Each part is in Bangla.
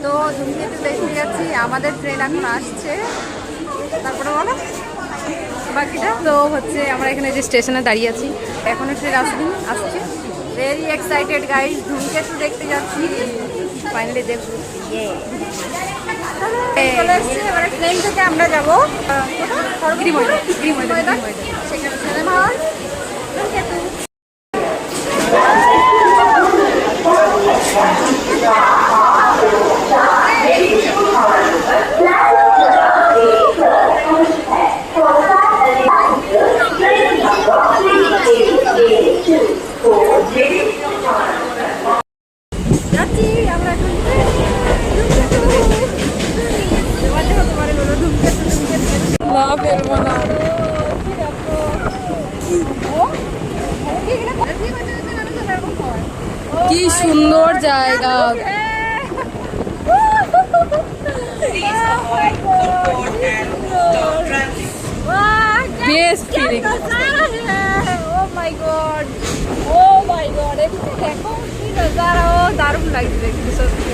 তো ধূমকেতু দেখতে যাচ্ছি, আমাদের ট্রেন এখন আসছে। তারপরে বলো বাকিটা। তো হচ্ছে আমরা এখানে যে স্টেশনে দাঁড়িয়ে আছি, এখনো ট্রেন আসছে। ভেরি এক্সাইটেড গাইস, ধূমকেতু দেখতে যাচ্ছি। ফাইনালি দেখবো। চলে এসছি, এবারে ট্রেন থেকে আমরা যাবো সেখানে সিনেমা হল ধূমকেতু। যাচ্ছি আমরা এখন কি সুন্দর জায়গা। Best feeling. Oh my god, oh my god, দেখো কি নজারা। ও দারুণ লাগছে দেখতে সত্যি।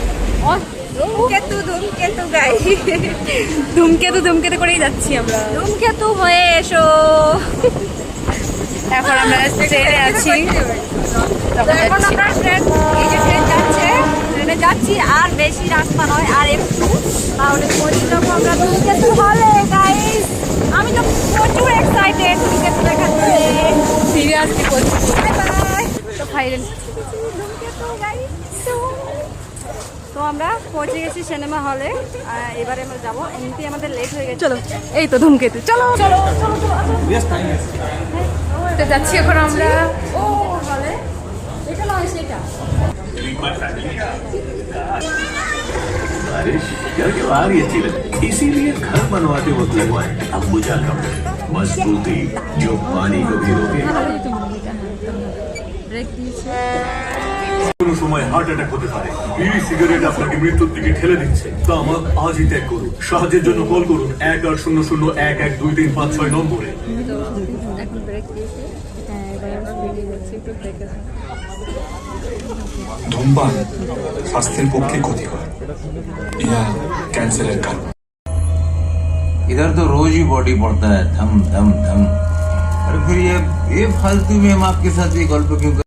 ধূমকেতু ধূমকেতু গাই, ধূমকেতু ধূমকেতু করেই যাচ্ছি আমরা। ধূমকেতু হয়ে এসো। এখন আমরা ট্রেনে আছি, এখন আমরা ট্রেন যাচ্ছে, ট্রেনে যাচ্ছি। আর বেশি রাস্তা নয়, আর একটু তাহলে পৌঁছে যাবো আমরা ধূমকেতু হলে গাইস। আমি তো প্রচুর এক্সাইটেড ধূমকেতু দেখার জন্য। সিরিয়াসলি বলছি। Bye bye. তো ফাইনালি ধূমকেতু গাইস। তো আমরা পৌঁছে গেছি সিনেমা হলে। এবারে আমরা যাবো, এমনিতেই আমাদের লেট হয়ে গেছে। চলো, এই তো ধূমকেতু। চলো চলো চলো চলো। তো যাচ্ছি এখন আমরা ও হলে। এটা নয় সেটা। बारिश घर के बाहर ही अच्छी लगी, इसीलिए घर बनवाते वक्त लगवाए अंबुजा कपड़े, मजबूती जो पानी को भी रोके। কোনো সময় হার্ট অ্যাটাক হতে পারে, বিড়ি সিগারেট আপনাকে মৃত্যুর দিকে ঠেলে দিচ্ছে। তা আমার আজই ত্যাগ করুন। সাহায্যের জন্য কল করুন 1800112335 নম্বরে। এখন ব্রেক দিয়েছে। হ্যাঁ, এবার আমরা বেরিয়ে যাচ্ছি, একটু ব্রেক আছে। ধূমপান স্বাস্থ্যের পক্ষে ক্ষতিকর, ইহা ক্যান্সারের কারণ। इधर तो रोज ही बॉडी पड़ता है, धम धम धम। अरे फिर ये फालतू में हम आपके साथ ये गल्प क्यों